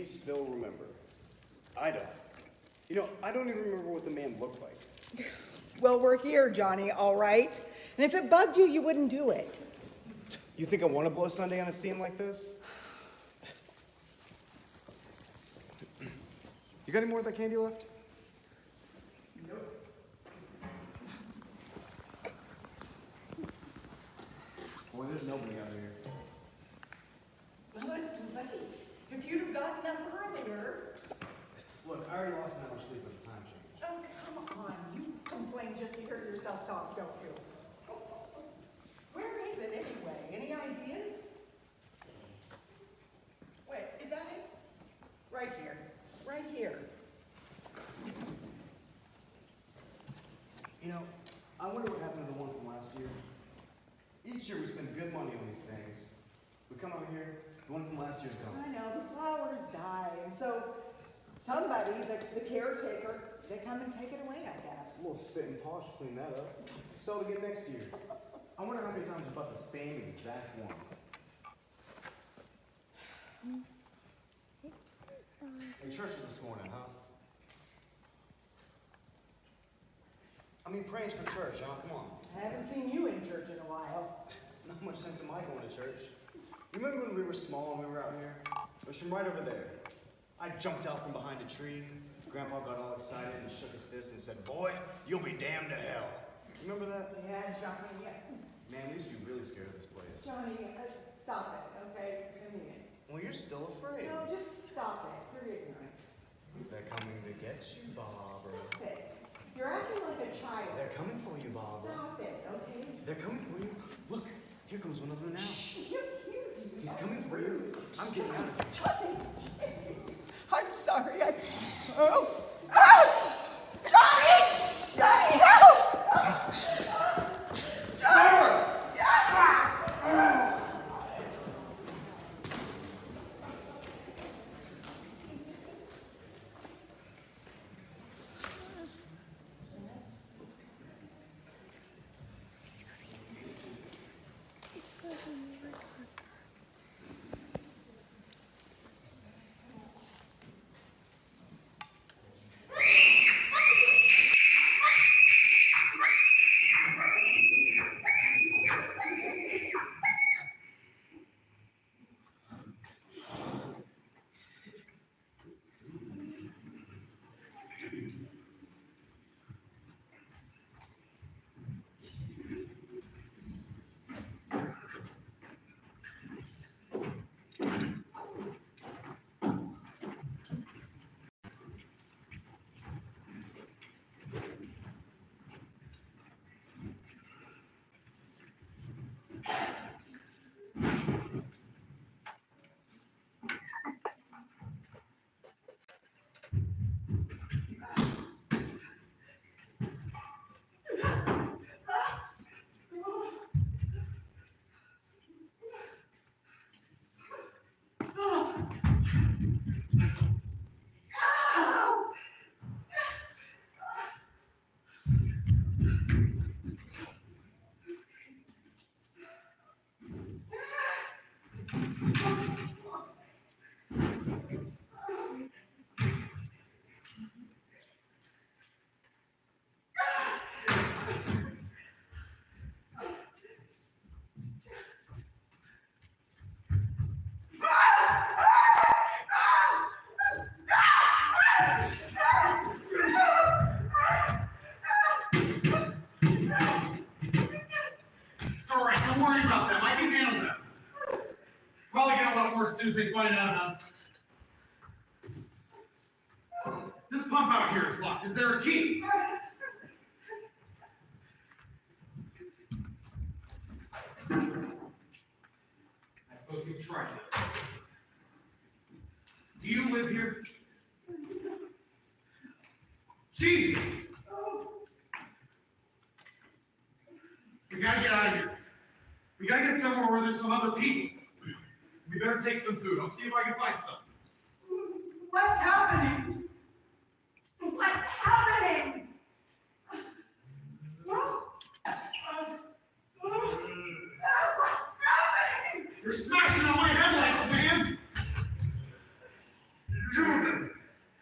Still remember. I don't. You know, I don't even remember what the man looked like. Well, we're here, Johnny, all right? And if it bugged you, you wouldn't do it. You think I want to blow Sunday on a scene like this? You got any more of that candy left? Nope. Boy, there's nobody out here. Well, it's late. If you'd have gotten up earlier. Look, I already lost an hour's sleep at the time change. Oh, come on. You complain just to hear yourself talk, don't you? Where is it anyway? Any ideas? Wait, is that it? Right here. Right here. You know, I wonder what happened to the one from last year. Each year we spend good money on these things. We come over here, the one from last year's gone. I know, the flowers die, and so somebody, the caretaker, they come and take it away, I guess. A little spit and polish to clean that up. Sell it again next year. I wonder how many times we bought the same exact one. Hey, church was this morning, huh? I mean, praying's for church, huh? Come on. I haven't seen you in church in a while. Not much sense in my going to church. You remember when we were small and we were out here? It was from right over there. I jumped out from behind a tree. Grandpa got all excited and shook his fist and said, "Boy, you'll be damned to hell." Remember that? Yeah, Johnny, yeah. Man, we used to be really scared of this place. Johnny, stop it, okay? I mean it. Well, you're still afraid. No, just stop it. You're ignorant. They're coming to get you, Barbara. Stop it. You're acting like a child. They're coming for you, Barbara. Stop it, okay? They're coming for you. Look, here comes one of them now. Shh, He's coming for you. I'm getting out of here. Johnny, I'm sorry. Oh! Ah! Johnny! Johnny, help! Johnny! It's all right. Don't worry about them. I can handle them. Probably get a lot more as soon as they find out about us. This pump out here is locked. Is there a key? I suppose we can try this. Do you live here? Jesus! We gotta get out of here. We gotta get somewhere where there's some other people. We better take some food. I'll see if I can find some. What's happening? What's happening? What's happening? You're smashing on my headlights, man! Two of them.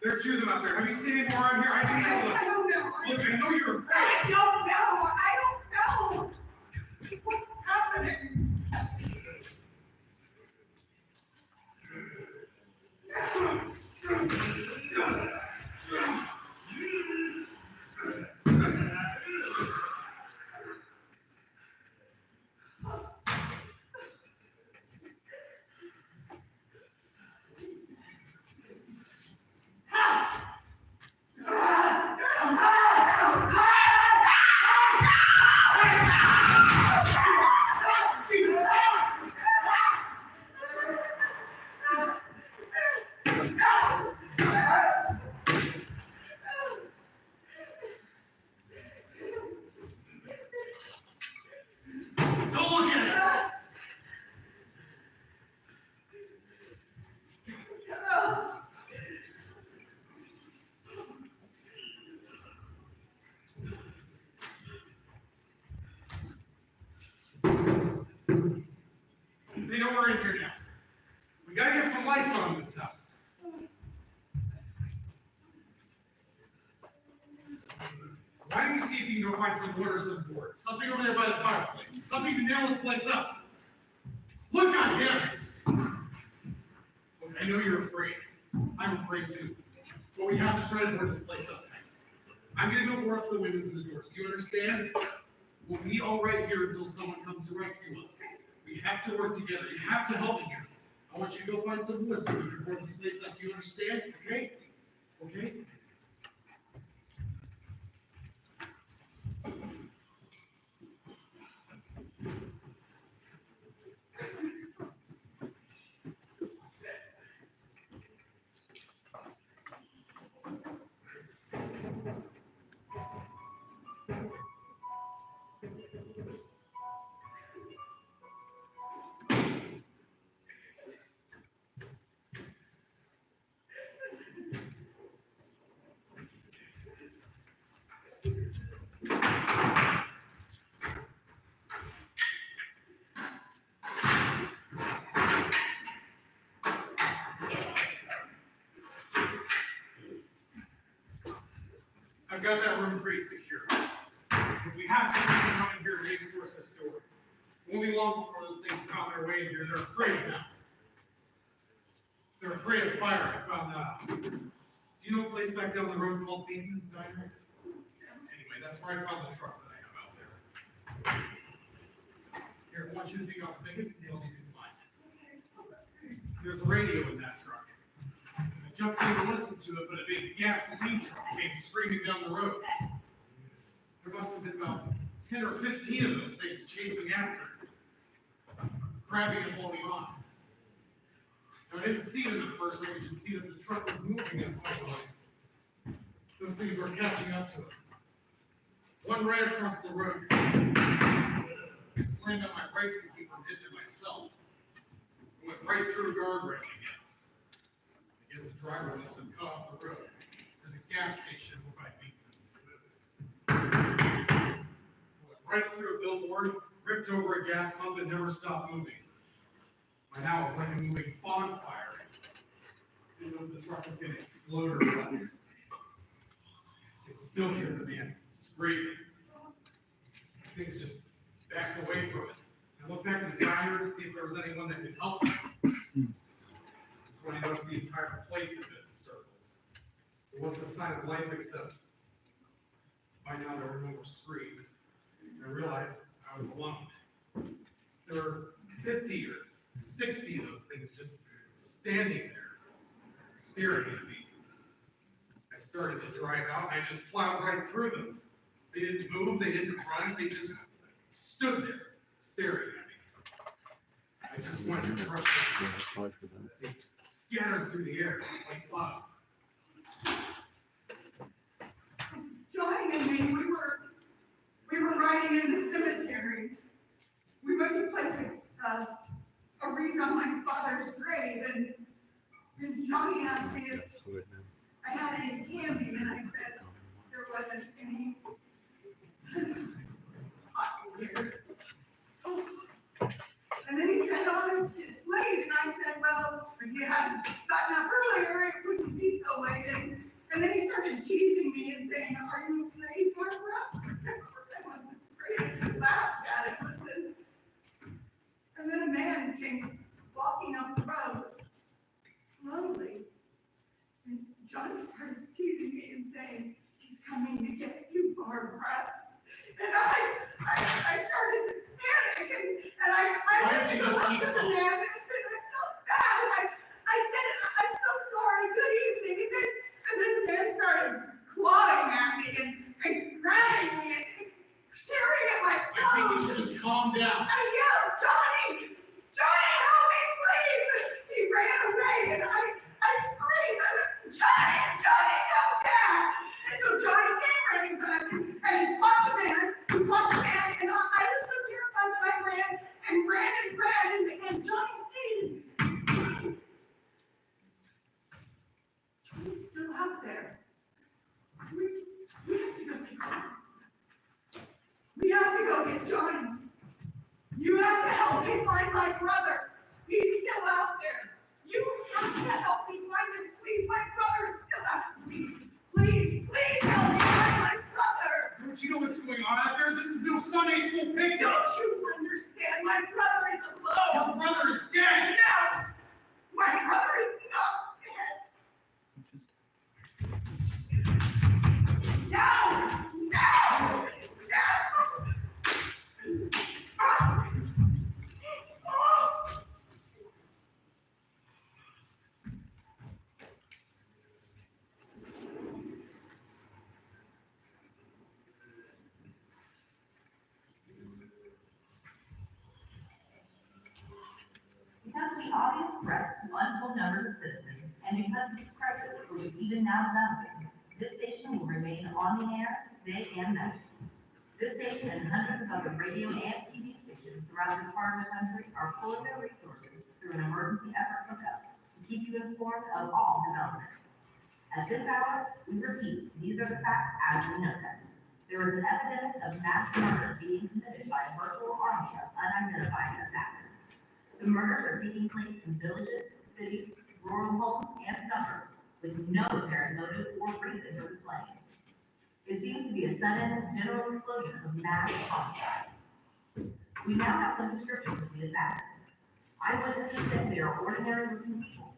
There are two of them out there. Have you seen any more out here? I can handle this. I don't know. Look, I know you're afraid. I don't know. I don't know. What's happening? Don't look at it! They know we're in here now. We gotta get some lights on in this house. Why don't you see if you can go find some wood or some boards? Something over there by the fireplace. Something to nail this place up. Look, goddammit! Look, I know you're afraid. I'm afraid too. But we have to try to board this place up tight. I'm gonna go board up the windows and the doors. Do you understand? We'll be all right here until someone comes to rescue us. We have to work together. You have to help me here. I want you to go find some wood so we can board this place up. Do you understand? Okay? Okay? I've got that room pretty secure. If we have to, we can come in here and reinforce this door. It won't be long before those things found their way in here. They're afraid now. They're afraid of fire. I found that out. Do you know a place back down the road called Bateman's Diner? Anyway, that's where I found the truck that I have out there. Here, I want you to dig out the biggest nails you can find. There's a radio in that truck. I jumped in to listen to it, but a big gasoline truck came screaming down the road. There must have been about 10 or 15 of those things chasing after it. grabbing and holding on. Now, I didn't see them at first, I could just see that the truck was moving and finally. Those things were catching up to it. One right across the road. I slammed on my brakes to keep from hitting myself. It went right through a guardrail, I guess. I guess the driver must have cut off the road. There's a gas station by me. Went right through a billboard, ripped over a gas pump, and never stopped moving. By now, it's like a moving bonfire. I didn't know if the truck was going to explode or what. It's still here, the man screaming. Things just backed away from it. I looked back at the diner to see if there was anyone that could help me. That's when I noticed the entire place had been encircled. There wasn't a sign of life except by now there were no more screams. I realized I was alone. There were 50 or 60 of those things just standing there, staring at me. I started to drive out, and I just plowed right through them. They didn't move, they didn't run, they just stood there, staring at me. I just wanted to crush them. They scattered through the air like clouds. Johnny and me, we were riding in the cemetery. We went to place a wreath on my father's grave, and Johnny asked me if I had any candy, and I said there wasn't any. Here. So, and then he said, "Oh, it's late," and I said, "Well, if you hadn't gotten up earlier, it wouldn't be so late." And then he started teasing me and saying, "Are you afraid, Barbara?" And of course I wasn't afraid. I just laughed at it. And then a man came walking up the road slowly. And Johnny started teasing me and saying, "He's coming to get you, Barbara." And I started to panic, and I went to the man, and I felt bad, and I said, "I'm so sorry, good evening." And then the man started clawing at me and grabbing me and tearing at my clothes. I think you should just calm down. I yelled, "Johnny! Johnny, help me, please!" He ran away, and I screamed, "Johnny! Johnny, come back!" And so Johnny came running back, and he fought the man, and I was so terrified that I ran, and Johnny stayed. Johnny's still out there. We have to go get Johnny. We have to go get Johnny. You have to help me find my brother. He's still out there. You have to help me find him, please. My brother is still out there. Please help me find my brother. Don't you know what's going on out there? This is no Sunday school picnic. Don't you understand? My brother is alone. Your brother is dead. No, my brother is not dead. No. Because of the obvious threat to untold numbers of citizens, and because of its purpose for which even now developing, this station will remain on the air day and night. This station and hundreds of other radio and TV stations throughout this part of the country are pulling their resources through an emergency effort with us to keep you informed of all developments. At this hour, we repeat, these are the facts as we know them. There is an epidemic of mass murder being committed by a virtual army of unidentified assassins. The murders are taking place in villages, cities, rural homes, and suburbs, with no apparent motive or reason for displaying. It seems to be a sudden, general explosion of mass homicide. We now have some descriptions of the assassins. Eyewitnesses say they are ordinary-looking people.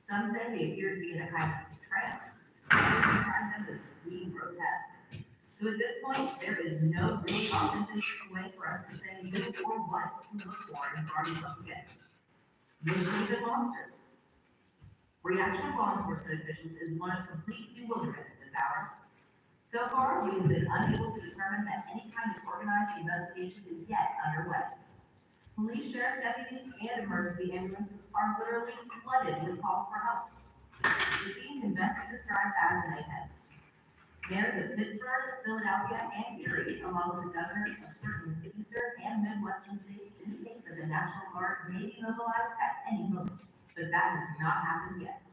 Some say they appear to be in a kind of trance. Others describe them as being grotesque. So at this point, there is no really authentic way for us to say who or what to look for in Guardians of the Galaxy. This is a monster. Reaction of law enforcement officials is one of complete bewilderment at this hour. So far, we have been unable to determine that any kind of organized investigation is yet underway. Police, sheriff deputies, and emergency ambulances are literally flooded with calls for help. The scene can best be described as an mayhem. Mayors of Pittsburgh, Philadelphia, and Erie, along with the governors of certain eastern and midwestern states, indicate that the National Guard may be mobilized at any moment, but that has not happened yet.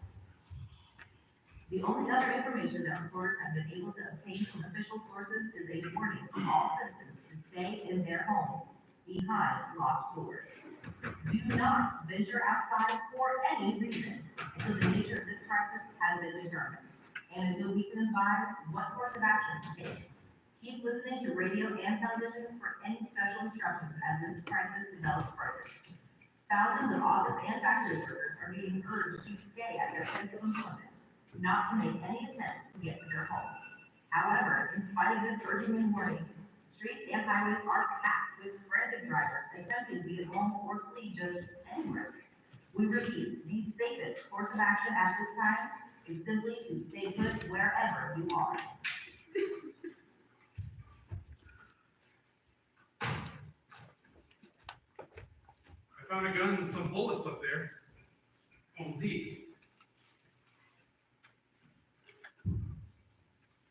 The only other information that reporters have been able to obtain from official sources is a warning to all citizens to stay in their homes behind locked doors. Do not venture outside for any reason until the nature of this crisis has been determined, and until we can advise what course of action to take. Keep listening to radio and television for any special instructions as this crisis develops further. Thousands of office and factory workers are being urged to stay at their place of employment, not to make any attempt to get to their homes. However, in spite of this urgent warning, streets and highways are packed with frantic drivers attempting to be at home or flee just anywhere. We repeat, the safest course of action at this time is simply to stay put wherever you are. I found a gun and some bullets up there. And these.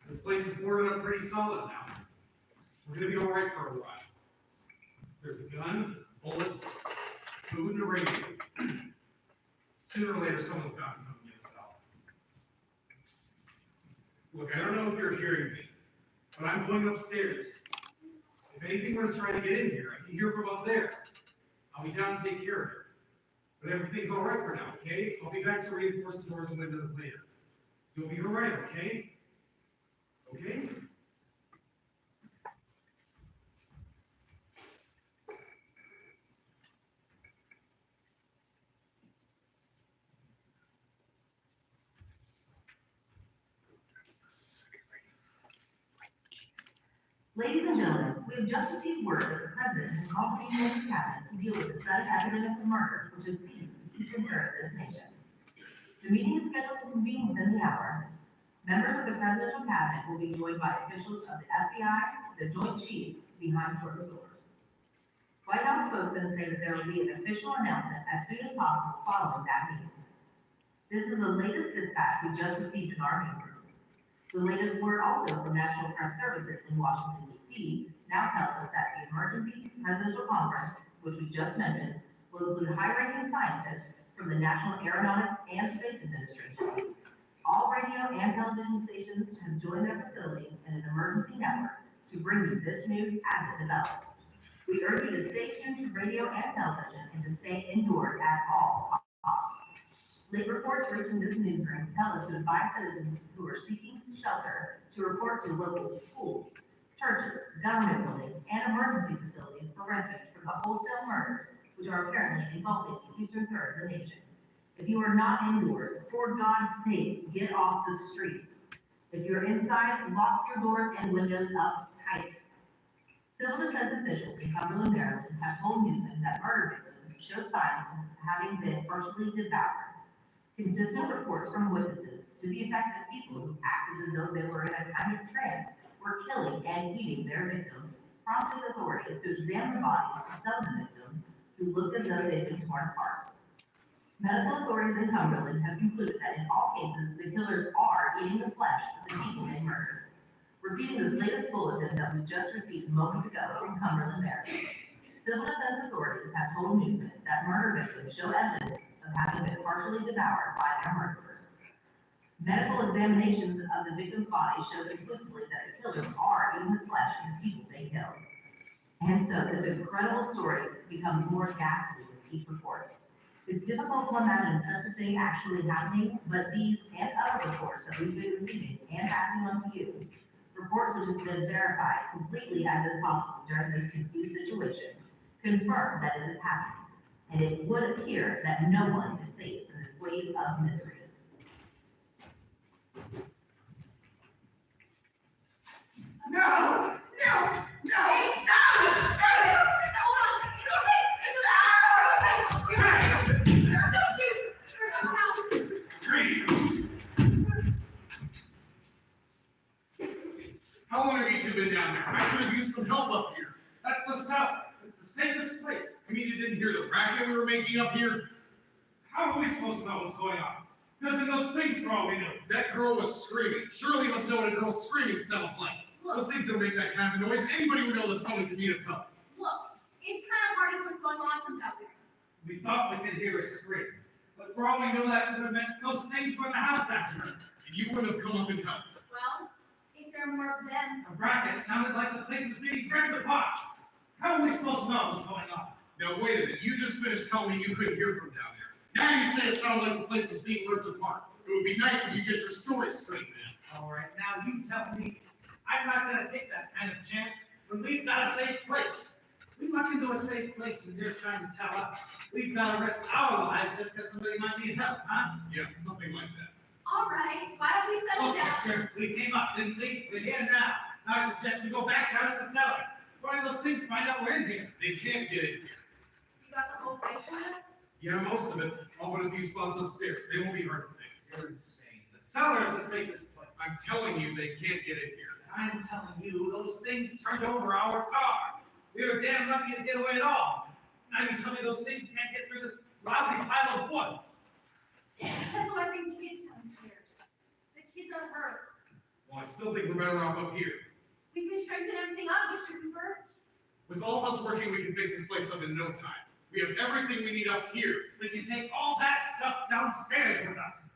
This place is boarded up pretty solid now. We're gonna be all right for a while. There's a gun, bullets, food, and a radio. Sooner or later, someone's got to come get us out. Look, I don't know if you're hearing me, but I'm going upstairs. If anything were to try to get in here, I can hear from up there. I'll be down to take care of it. But everything's all right for now, okay? I'll be back to reinforce the doors and windows later. You'll be all right, okay? Okay? Ladies and gentlemen, we have just received word that the president has called the meeting of the cabinet to deal with the sudden epidemic of murders which has seized the eastern third of this nation. The meeting is scheduled to convene within the hour. Members of the presidential cabinet will be joined by officials of the FBI, the Joint Chiefs, behind closed doors. White House spokesman says there will be an official announcement as soon as possible following that meeting. This is the latest dispatch we just received in our newsroom. The latest word also from National Press Services in Washington, D.C. now tells us that the emergency presidential conference, which we just mentioned, will include high-ranking scientists from the National Aeronautics and Space Administration. All radio and television stations have joined their facilities in an emergency network to bring you this news as it develops. We urge you to stay tuned to radio and television and to stay indoors at all costs. Late reports reaching this newsroom tell us to advise citizens who are seeking shelter to report to local schools, churches, government buildings, and emergency facilities for refuge from the wholesale murders which are apparently engulfing the eastern third of the nation. If you are not indoors, for God's sake, get off the street. If you're inside, lock your doors and windows up tight. Civil defense officials in Cumberland, Maryland have told Newsom that murder victims show signs of having been partially devoured. Consistent reports from witnesses to the effect that people who acted as though they were in a kind of trance were killing and eating their victims, prompted authorities to examine the bodies of some of the victims who looked as though they'd been torn apart. Medical authorities in Cumberland have concluded that in all cases, the killers are eating the flesh of the people they murdered. Repeating this latest bulletin that we just received moments ago from Cumberland, Maryland, civil defense authorities have told Newsom that murder victims show evidence of having been partially devoured by their murderers. Medical examinations of the victim's body show conclusively that the killers are eating the flesh of the people they killed. And so this incredible story becomes more ghastly with each report. It's difficult to imagine such a thing actually happening, but these and other reports that we've been receiving and passing on to you, reports which have been verified completely as is possible during this confused situation, confirm that it is happening. And it would appear that no one is safe in this wave of misery. No, no, no, no! How long have you two been down there? I could have used some help up here. That's the south. It's the safest place. I mean, you didn't racket we were making up here? How are we supposed to know what's going on? Could have been those things for all we knew. That girl was screaming. Surely you must know what a girl's screaming sounds like. Those things don't make that kind of noise. Anybody would know that someone's in need of help. Look, it's kind of hard to know what's going on from down there. We thought we could hear a scream. But for all we know, that could have meant those things were in the house after her. And you would have come up and helped. Well, if there are more of them. A racket sounded like the place was being ripped apart. How are we supposed to know what's going on? Now wait a minute, you just finished telling me you couldn't hear from down there. Now you say it sounded like the place was being ripped apart. It would be nice if you get your story straight, man. All right, now you tell me. I'm not gonna take that kind of chance when we've got a safe place. We luck into a safe place and they're trying to tell us we've got to risk our lives just because somebody might need help, huh? Yeah, something like that. All right, why don't we settle Look, down? mister, we came up, didn't we? We're here now. Now I suggest we go back down to the cellar. One of those things, find out we're in here. They can't get in here. You got the whole place for it? Yeah, most of it. All but a few spots upstairs. They won't be hard to fix. You're insane. The cellar is the safest place. I'm telling you, they can't get in here. I'm telling you, those things turned over our car. We were damn lucky to get away at all. Now you tell me those things can't get through this lousy pile of wood. That's why I bring kids downstairs. The kids are hurt. Well, I still think we're better off up here. We can strengthen everything up, Mr. Cooper. With all of us working, we can fix this place up in no time. We have everything we need up here. We can take all that stuff downstairs with us.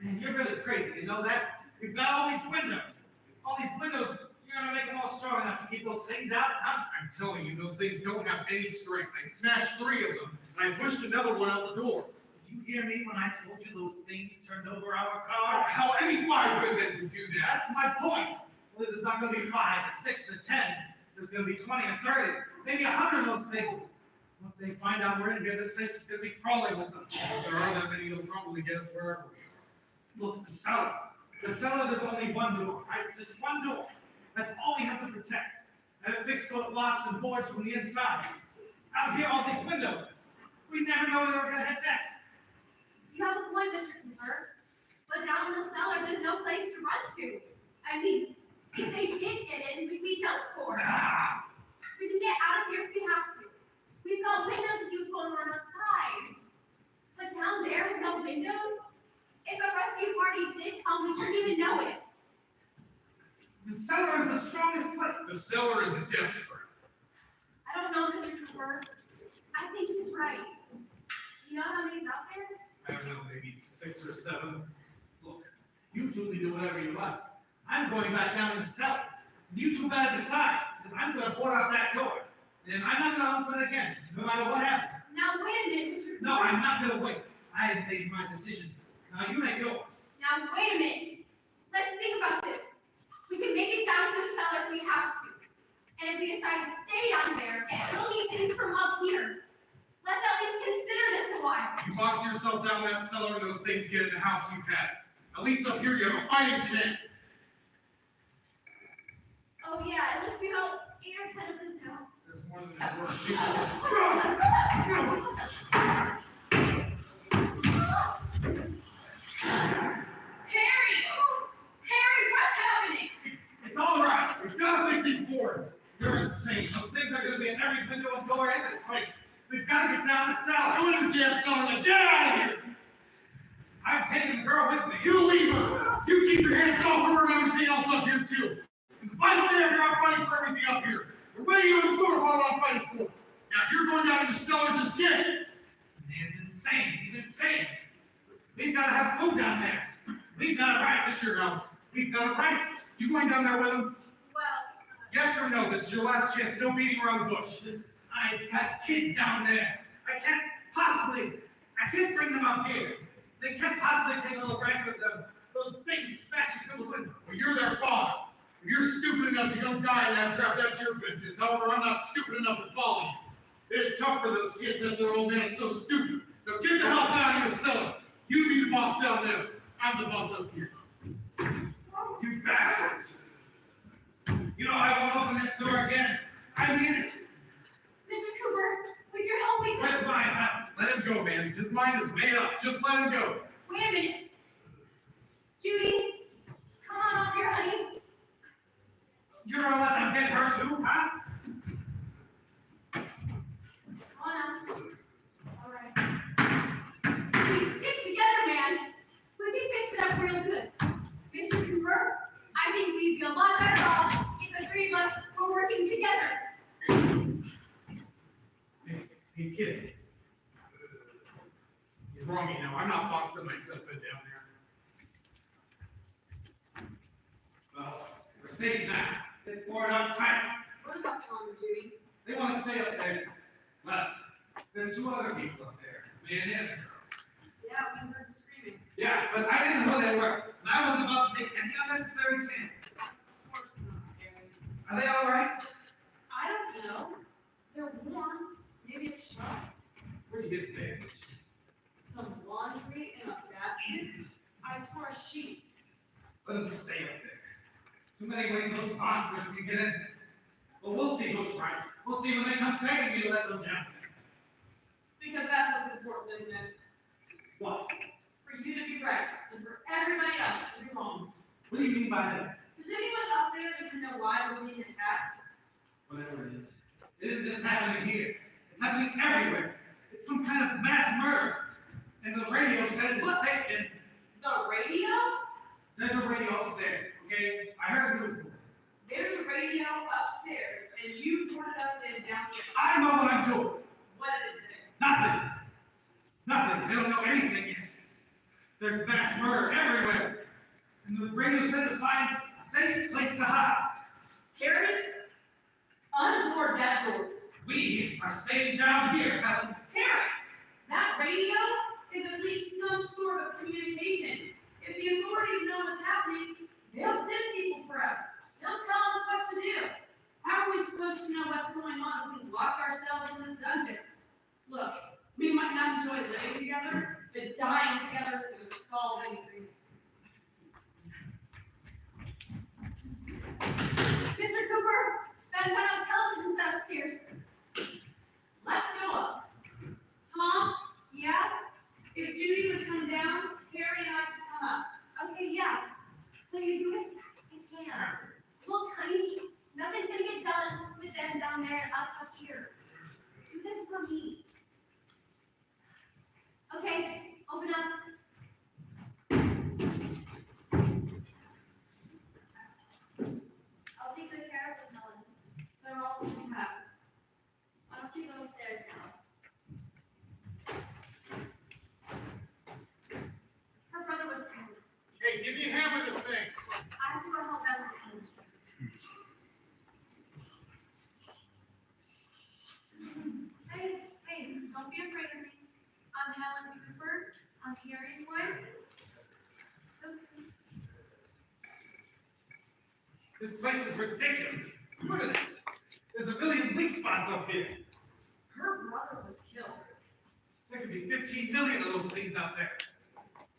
Man, you're really crazy, you know that? We've got all these windows. All these windows, you're gonna make them all strong enough to keep those things out, huh? I'm telling you, those things don't have any strength. I smashed 3 of them, and I pushed another one out the door. Did you hear me when I told you those things turned over our Oh, car? how any 5 good men can do that? That's my point. Well, there's not gonna be 5 or 6 or 10. There's gonna be 20 or 30, maybe 100 of those things. Once they find out we're in here, this place is gonna be crawling with them. If there are that many, they'll probably get us wherever we are. Look, the cellar. The cellar, there's only one door, right? Just one door. That's all we have to protect. Have it fixed so it locks and boards from the inside. Out here, all these windows. We never know where we're gonna head next. You have a point, Mr. Cooper. But down in the cellar, there's no place to run to. I mean, if they did get in, we'd be done for. Ah, We can get out of here if we have to. We've got windows to see what's going on outside. But down there with no windows, if a rescue party did come, we wouldn't even know it. the cellar is the strongest place. The cellar is a death trap. I don't know, Mr. Cooper. I think he's right. You know how many's out there? I don't know, maybe 6 or 7. Look, you two can do whatever you like. I'm going back down in the cellar. You two better decide, because I'm gonna board out that door. And I'm not gonna open it again, no matter what happens. Now, wait a minute, Mr. Cooper. No, I'm not gonna wait. I have made my decision. Now you make yours. Now, wait a minute. Let's think about this. We can make it down to the cellar if we have to. And if we decide to stay down there, we'll need things from up here. Let's at least consider this a while. You box yourself down that cellar and those things get in the house, you've had it. At least up here you have a fighting chance. Oh yeah, it looks like about 8 or 10 of them now. There's more than enough people. Harry! Harry, what's happening? It's all right. We've got to fix these boards. You're insane. Those things are going to be in every window and door in this place. We've got to get down the cellar. Go in the damn cellar and get out of here! I'm taking the girl with me. You leave her! You keep your hands off her and everything else up here too! Because if I stay up here, I'm fighting for everything up here. And what are you in the door for what I'm fighting for? Now if you're going down in the cellar, just get it! Man's insane. He's insane. We've got to have food down there. We've got a right. This is your house. We've got a right. You going down there with him? Well, Yes or no? This is your last chance. No beating around the bush. I've got kids down there. I can't bring them up here. They can't possibly take a little break with them. Those things smashing through the window. Well, you're their father. If you're stupid enough to go die in that trap, that's your business. However, I'm not stupid enough to follow you. It's tough for those kids that their old man is so stupid. Now get the hell down here, cellar. You be the boss down there. I'm the boss up here. You bastards! You know I won't open this door again. I mean it. Mr. Cooper, with your help, we With could. my help. Let him go, man. His mind is made up. Just let him go. Wait a minute. Judy, come on up here, honey. You're gonna let them get hurt too, huh? Come on up. Hey, kid. He's wrong, you know. I'm not boxing myself in down there. Well, we're safe now. It's moored up tight. What about Tom and Judy? They want to stay up there. Well, there's 2 other people up there, me and him. Yeah, we heard screaming. Yeah, but I didn't know they were, and I wasn't about to take any unnecessary chances. Of course not, Harry. Are they all right? I don't know. They're warm. Maybe it's shot. Where'd you get the bandage? Some laundry in a basket. I tore a sheet. Let them stay up there. Too many ways those monsters can get in. But we'll see who's right. We'll see when they come begging me to let them down. Because that's what's important, isn't it? What? For you to be right, and for everybody else to be wrong. What do you mean by that? Does anyone up there need to know why we're being attacked? Whatever it is. It isn't just happening here. It's happening everywhere. It's some kind of mass murder. And the radio says it's What? taken. The radio? There's a radio upstairs, okay? I heard it was yours. There's a radio upstairs, and you pointed us in down here. I know what I'm doing. What is it? Nothing. Nothing. They don't know anything yet. There's mass murder everywhere. And the radio said to find a safe place to hide. Harry, unboard that door. We are staying down here, Helen. Harry, that radio is at least some sort of communication. If the authorities know what's happening, they'll send people for us. They'll tell us what to do. How are we supposed to know what's going on if we lock ourselves in this dungeon? Look, we might not enjoy living together, but dying together isn't going to solve anything. Mr. Cooper, that went on television set upstairs. Let's go up. Tom, Yeah? if Judy would come down, Harry and I could come up. Okay, yeah. Will you do it? I can't. Look, honey, nothing's gonna get done with them down there and us up here. Do this for me. Okay, open up. I'll take good care of them, Helen. They're all we have. Why don't you go upstairs now? Her brother was killed. Hey, give me a hand with this thing. I have to go help out with the team. Hey, don't be afraid of me. I'm Helen Cooper. I'm Harry's wife. This place is ridiculous. Look at this. There's a million weak spots up here. Her brother was killed. There could be 15 million of those things out there.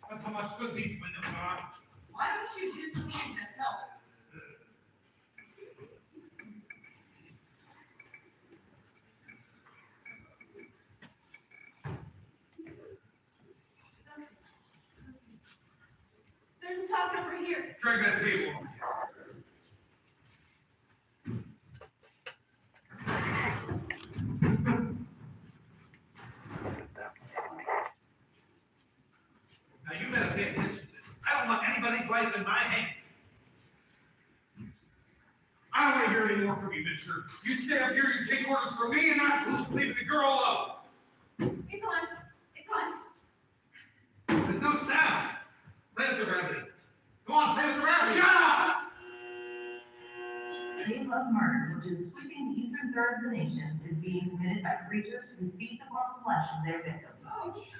That's how much good these windows are. Why don't you do something to help? They're just talking over here. Drag that table over here. Now you better pay attention to this. I don't want anybody's life in my hands. I don't want to hear any more from you, mister. You stay up here, you take orders from me, and not who's leaving the girl alone. It's on. It's on. There's no sound. Play with the rabbits. Go on, play with the rabbits. Shut up! The case of murder, which is sweeping the eastern third of the nation, is being committed by creatures who feast upon the flesh of their victims.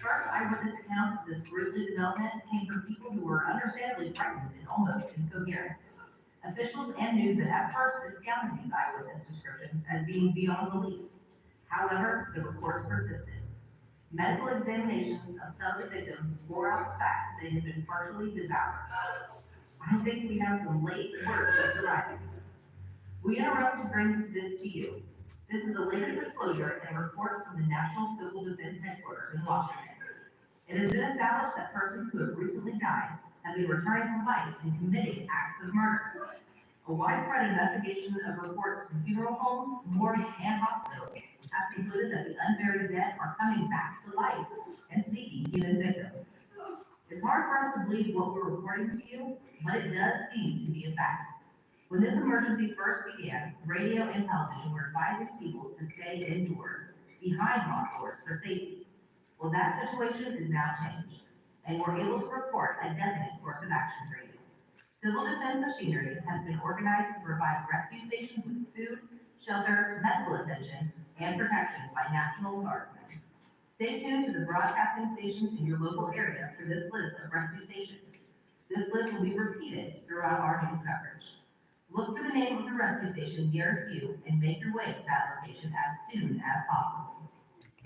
First eyewitness accounts of this grisly development came from people who were understandably frightened and almost incoherent. Officials and news that at first discounted these eyewitness descriptions as being beyond belief. However, the reports persisted. Medical examinations of some of the victims bore out the fact that they had been partially devoured. I think we have some late word just arriving. We interrupt to bring this to you. This is the latest disclosure in a report from the National Civil Defense Headquarters in Washington. It has been established that persons who have recently died have been returning from life and committing acts of murder. A widespread investigation of reports from funeral homes, morgues, and hospitals has concluded that the unburied dead are coming back to life and seeking human victims. It's hard for us to believe what we're reporting to you, but it does seem to be a fact. When this emergency first began, radio and television were advising people to stay indoors, behind locked doors for safety. Well, that situation is now changed, and we're able to report a definite course of action for you. Civil defense machinery has been organized to provide rescue stations with food, shelter, medical attention, and protection by National Guardsmen. Stay tuned to the broadcasting stations in your local area for this list of rescue stations. This list will be repeated throughout our news coverage. Look for the name of the rescue station nearest you and make your way to that location as soon as possible.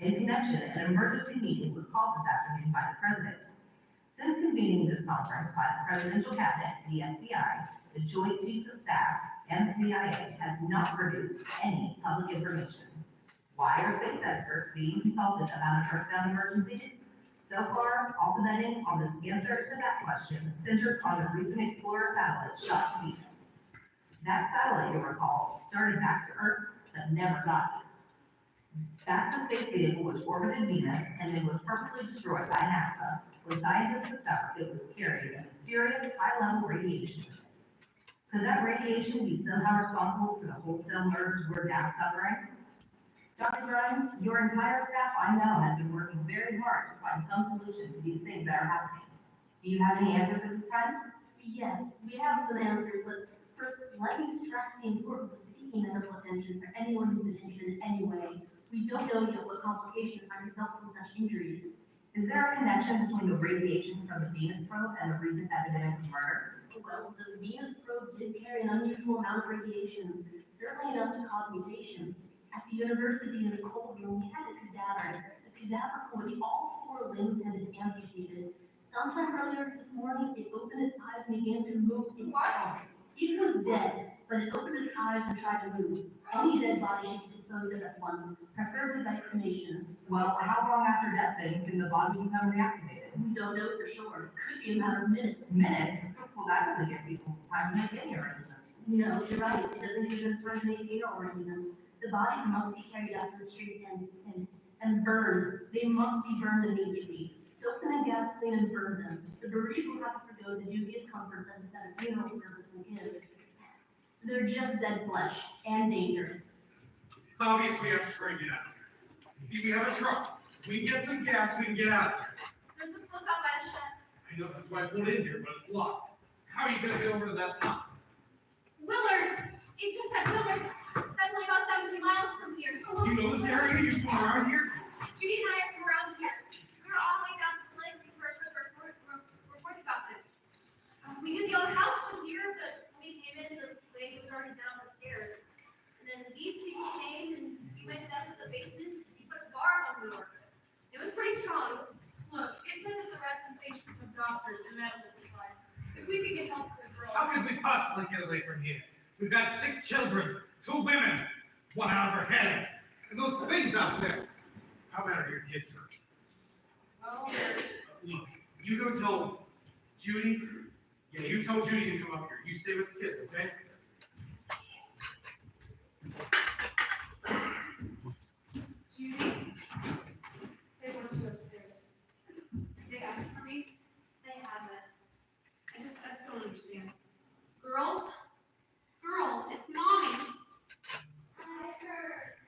In connection, an emergency meeting was called this afternoon by the President. Since convening this conference by the Presidential Cabinet, the FBI, the Joint Chiefs of Staff, and the CIA has not produced any public information. Why are space experts being consulted about an Earthbound emergency? So far, all the vetting on the answer to that question centers on the recent Explorer satellite shot to Venus. That satellite, you'll recall, started back to Earth, but never got here. That's the space vehicle which orbited Venus and then was purposely destroyed by NASA, when scientists discovered it was carrying a mysterious high-level radiation. Could that radiation be somehow responsible for the wholesale murders we're now covering? Dr. Grimes, your entire staff I know has been working very hard to find some solution to these things that are happening. Do you have any answers at this time? Yes, we have some answers, but first, let me stress the importance of seeking medical attention for anyone who's been injured in any way. We don't know yet what complications might result from such injuries. Is there a connection between the radiation from the Venus probe and the recent epidemic of murder? Well, the Venus probe did carry an unusual amount of radiation, certainly enough to cause mutations. At the university in the cold room, we had a cadaver from which all 4 limbs had been amputated. Sometime earlier this morning, it opened its eyes and began to move. What? It was dead, but it opened its eyes and tried to move. Any dead body should be disposed of at once, preferably by cremation. Well, how long after death then can the body become reactivated? We don't know for sure. Could be a matter of minutes. Minutes? Well, that doesn't give people time to make any arrangements. No, you're right. It doesn't give us any arrangements. The bodies must be carried out to the street and burned. They must be burned immediately. Soak them in gasoline and burn them. The bereaved will have to forgo the duty of comfort that a funeral service will give. They're just dead flesh and dangerous. It's obvious we have to try and get out of here. See, we have a truck. If we can get some gas, we can get out of here. There's a book out by the shed. I know, that's why I pulled in here, but it's locked. How are you gonna get over to that pump? Willard! It just said Willard. That's only about 17 miles from here. Do you know this area? You just going around here? Judy and I are from around here. We were all the way down to the lake when we first heard reports about this. We knew the old house was here, but when we came in, the lady was already down the stairs. And then these people came and we went down to the basement and he put a bar on the door. It was pretty strong. Look, it said that the rescue stations have doctors and medical supplies. If we could get help for the girls. How could we possibly get away from here? We've got sick children, 2 women, 1 out of her head, and those things out there. How bad are your kids hurt? Well, Look, you go tell Judy. Yeah, you tell Judy to come up here. You stay with the kids, okay? Judy, they want you upstairs. They asked for me. They haven't. I just don't understand. Girls, it's mommy. I heard.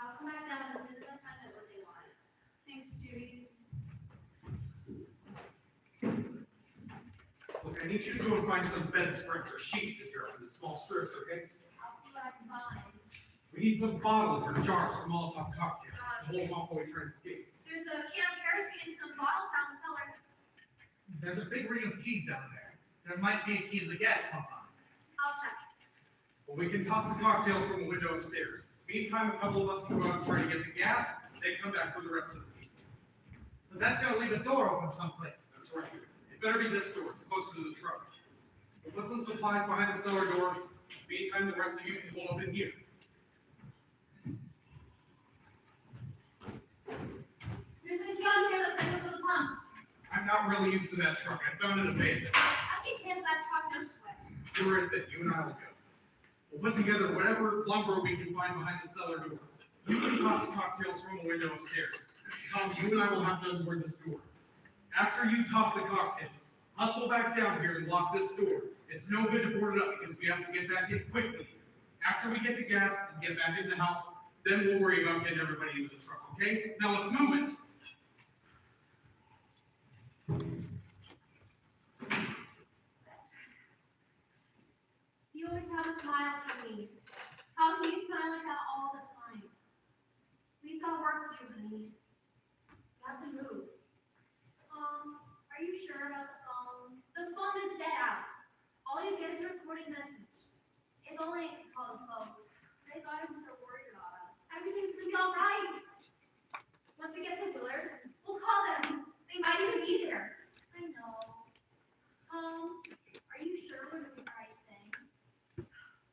I'll come back down as soon as I find out what they want. Thanks, Judy. Look, I need you to go and find some bedspreads or sheets to tear up into small strips, okay? I'll see what I can find. We need some bottles or jars for Molotov cocktails to hold them off while we try and escape. There's a can of kerosene and some bottles down the cellar. There's a big ring of keys down there. There might be a key to the gas pump on it. I'll check. Well, we can toss the cocktails from the window upstairs. Meantime, a couple of us can go out and try to get the gas, then come back for the rest of the people. But that's gonna leave a door open someplace. That's right. It better be this door, it's closer to the truck. We'll put some supplies behind the cellar door. Meantime, the rest of you can hold up in here. There's a key on here that's signal for the pump. I'm not really used to that truck. I found it abandoned. I can handle that truck, no sweat. Do right then, you and I will go. We'll put together whatever lumber we can find behind the cellar door. You can toss the cocktails from the window upstairs. Tom, you and I will have to unboard this door. After you toss the cocktails, hustle back down here and lock this door. It's no good to board it up because we have to get back in quickly. After we get the gas and get back in the house, Then we'll worry about getting everybody into the truck, okay? Now let's move it. You always have a smile for me. How can you smile like that all the time? We've got work to do, honey. You have to move. Are you sure about the phone? The phone is dead out. All you get is a recorded message. If only I could call the folks. They got him so worried about us. Everything's gonna be all right. Once we get to Willard, we'll call them. They might even be there. I know. Are you sure we're doing the right thing?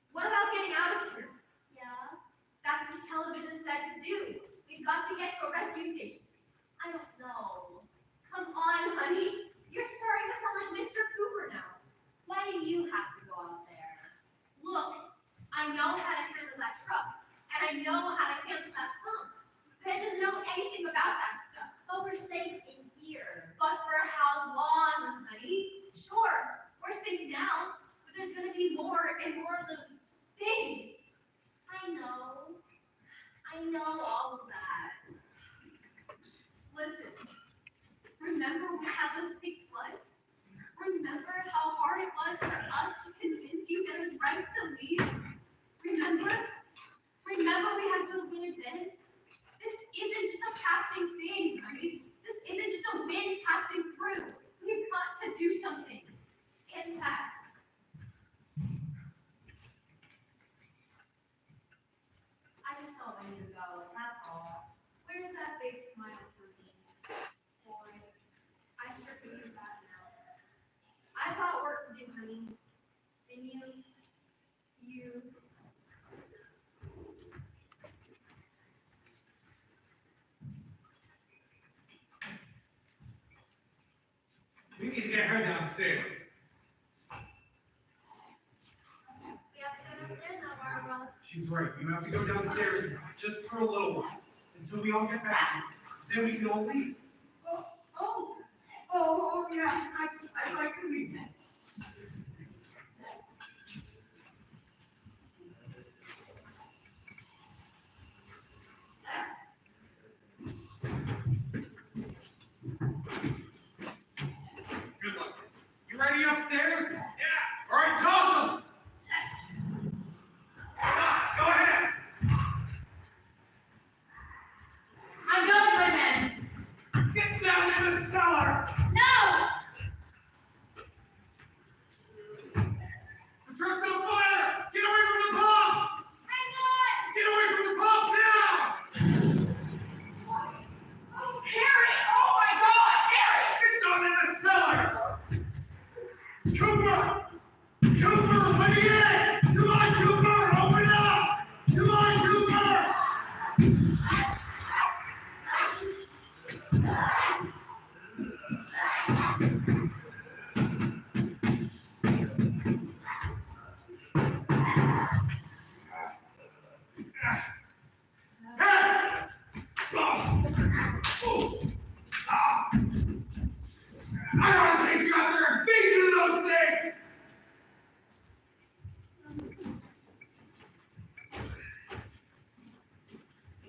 What about getting out of here? Yeah, that's what the television said to do. We've got to get to a rescue station. I don't know. Come on, honey. You're starting to sound like Mr. Cooper now. Why do you have to go out there? Look, I know how to handle that truck, and I know how to handle that pump. Pez doesn't know anything about that stuff. But we're safe in here. But for how long, honey? Sure, we're safe now, but there's gonna be more and more of those things. I know all of that. Listen, remember we had those big floods? Remember how hard it was for us to convince you that it was right to leave? Remember? Remember we had to go to Willard then? This isn't just a passing thing, honey. This isn't just a wind passing through. We've got to do something. And fast. I just don't want you to go, that's all. Where's that big smile for me? Boy, I sure could use that now. I've got work to do, honey. And you. We need to get her downstairs. We have to go downstairs now, Barbara. She's right. You have to go downstairs just for a little while until we all get back. Then we can all leave. Yeah, I'd like to leave. Good luck. You ready upstairs? Yeah. All right, toss them. Go ahead. I'm going, Goodman. Get down in the cellar. No! The truck's on fire. Get away from the pump. Hang on! Get away from the pump now. Harry! Oh my God, Harry! Get down in the cellar. Cooper! Cooper, let me in! Come on, Cooper, open up! Come on, Cooper! Hey! I don't take you out there and beat you to those things!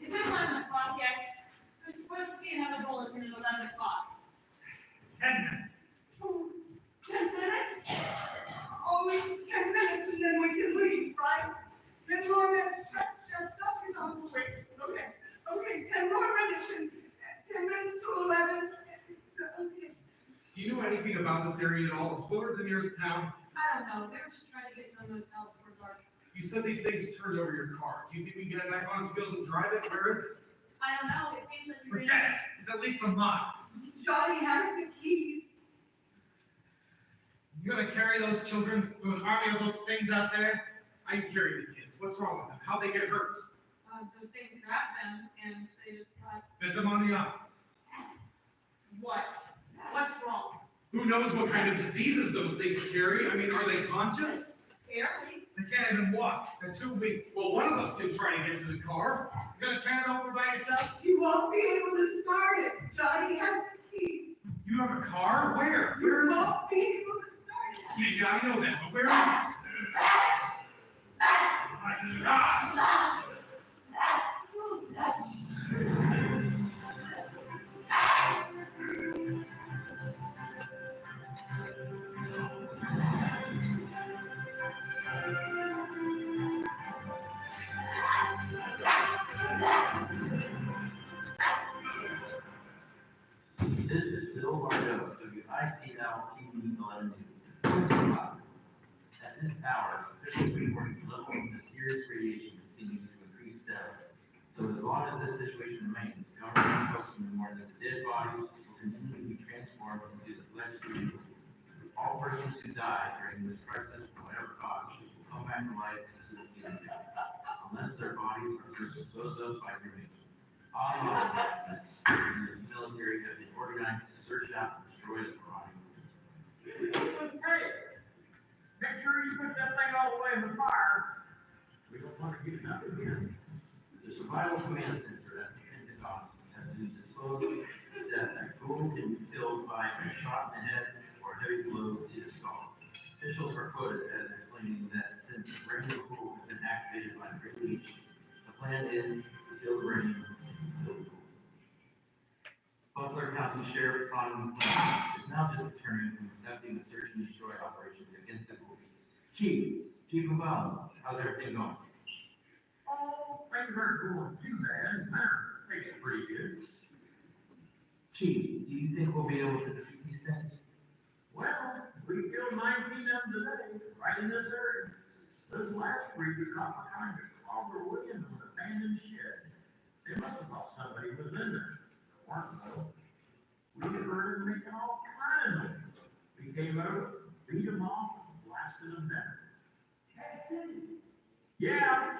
Is it 11 o'clock yet? We're supposed to be in another bulletin at 11 o'clock. 10 minutes. 10 minutes? Only 10 minutes and then we can leave, right? 10 more minutes. That stuff is on the way. Okay, 10 more minutes and 10 minutes to 11. Okay. Do you know anything about this area at all? Is Willard the nearest town? I don't know, they were just trying to get to a motel before dark. You said these things turned over your car. Do you think we can get it back on its wheels and drive it? Where is it? I don't know, it seems like you're. Forget it. It's at least a mile. Johnny has the keys. You gonna carry those children to an army of those things out there? I can carry the kids. What's wrong with them? How'd they get hurt? Those things grabbed them and they just got. Bit them on the arm. What? What's wrong? Who knows what kind of diseases those things carry? I mean, are they conscious? Barely. They can't even walk. They're too weak. Well, one of us can try to get to the car. You gonna turn it over by yourself? You won't be able to start it. Johnny has the keys. You have a car? Where? Where You is it? won't be able to start it. Yeah, I know that, but where is it? ICL TV 11 News. At this hour, officials report the level of mysterious radiation continues to increase steadily. So as long as this situation remains, government folks will warn that the dead bodies will continue to be transformed into the flesh of all persons who die during this crisis, for whatever cause, will come back to life as soon as they do, unless their bodies are disposed of by cremation. All the military have been organized to search out and destroy the body. Hey, make sure you put that thing all the way in the fire. We don't want to get it up again. The Survival Command Center at the Pentagon has been disclosed that a fool can be killed by a shot in the head or a heavy blow to the skull. Officials are quoted as explaining that since the brain of the fool has been activated by radiation, the plan is to kill the brain and kill the fool. Butler County Sheriff Conn is now just returning from conducting a search and destroy operations against the ghouls. Chief McClellan, how's everything going? Oh, things aren't going too bad. They're taking pretty good. Chief, do you think we'll be able to defeat these things? Well, we killed 19 of them today, right in this area. This last week, we caught behind a Clogger Williams in an abandoned shed. They must have thought somebody was in there. Weren't though. We heard them making all kinds of noise. We came over, beat them off, and blasted them down. Yeah.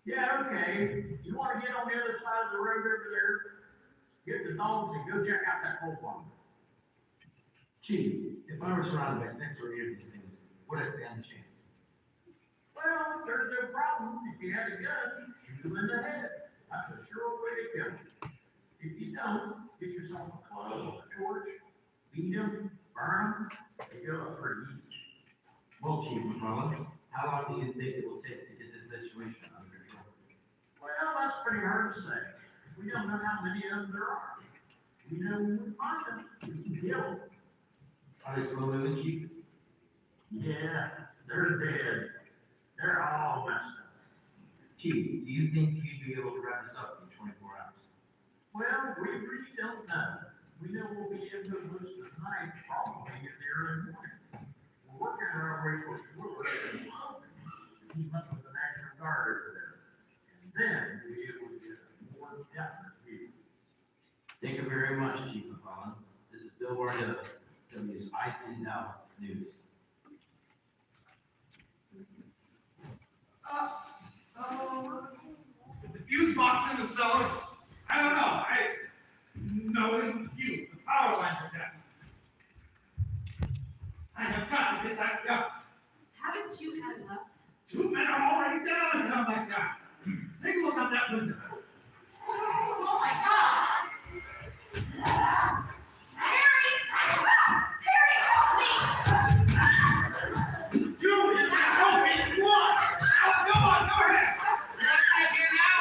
Yeah, okay. You want to get on the other side of the road over there? Get the dogs and go check out that whole farm. Chief, if I were surrounded by 6 or 8 of these things, would I stand a chance? Well, there's no problem. If you had a gun, shoot them in the head. That's a sure way to go. If you don't, get yourself a club or a torch, beat them, burn them, they go up pretty easy. Well, Chief McClellan, how long do you think it will take to get this situation under control? Well, that's pretty hard to say. We don't know how many of them there are. We know when we find them, we can kill them. Are they slow moving, Chief? Yeah, they're dead. They're all messed up. Chief, do you think you'd be able to wrap this up in 24 hours? Well, we really don't know. We know we'll be into most of the night, probably in the early morning. We're working our way for Woodward and keep up with the National Guard over there. And then we'll be able to get a more definite view. Thank you very much, Chief McClellan. This is Bill Barnett, WICL News. Is the fuse box in the cellar? I don't know. No, it isn't the fuse. The power lines are down. I have got to get that gun. Haven't you had enough? 2 men are already down and come back down. Take a look out that window. Oh my God! Harry! Harry, help me! You is help me. What? Come on, go ahead. What's back here now?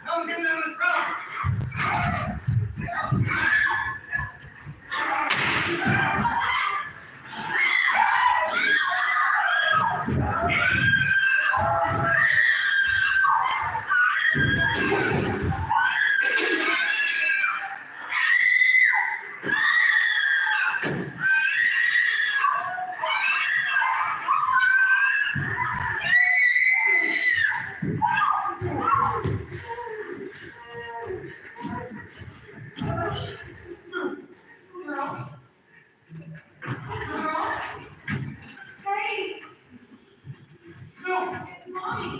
Help him down the cellar. Hey! No. It's Mommy!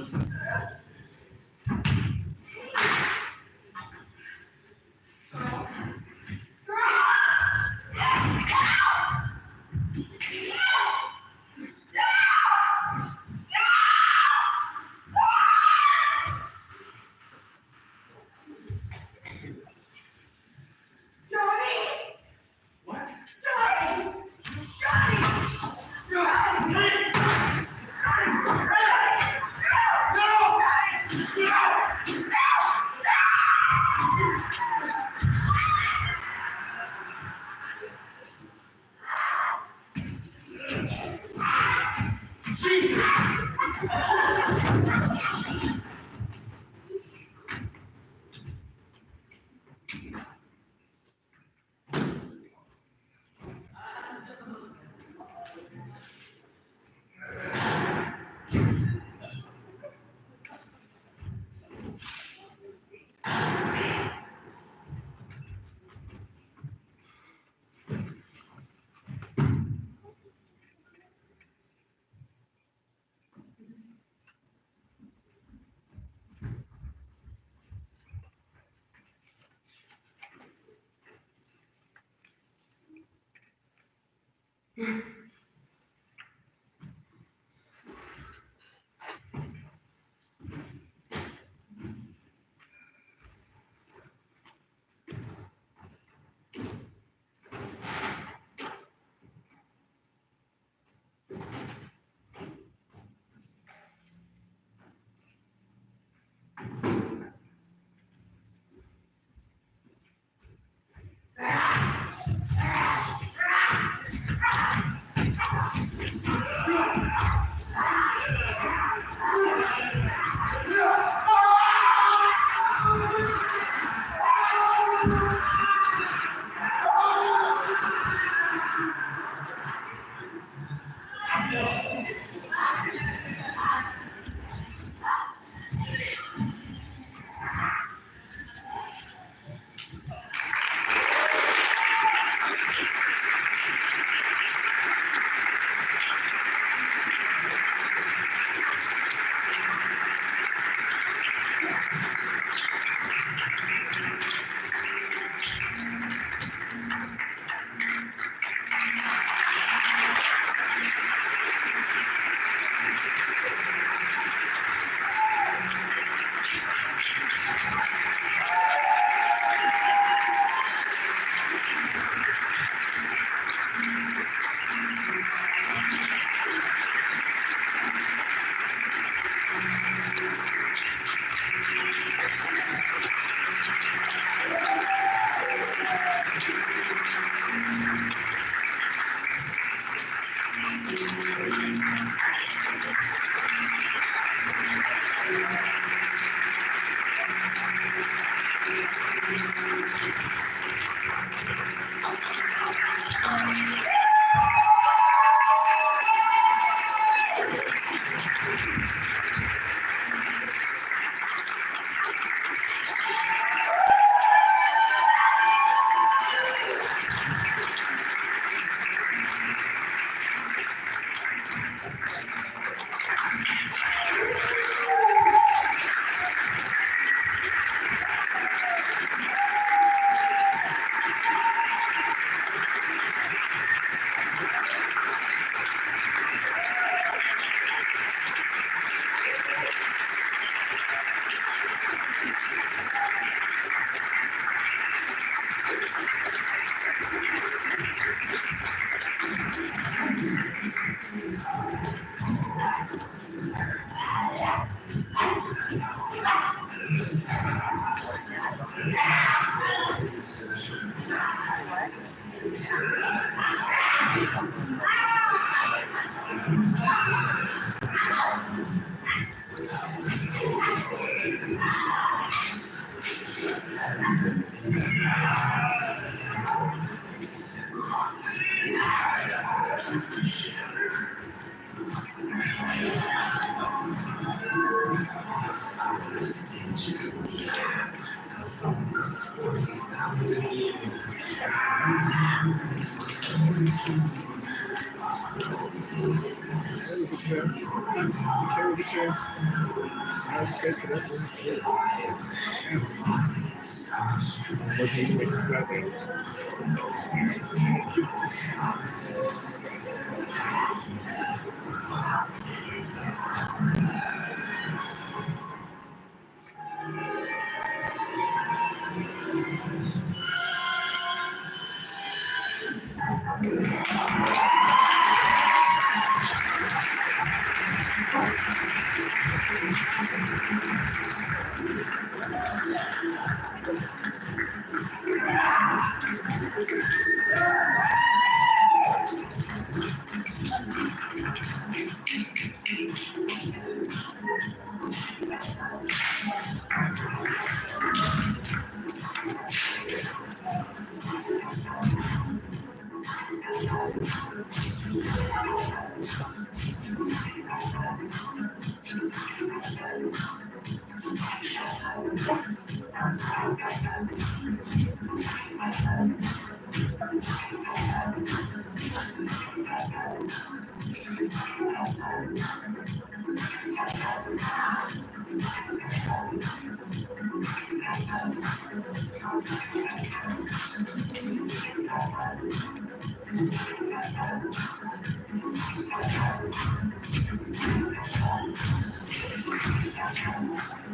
Ah!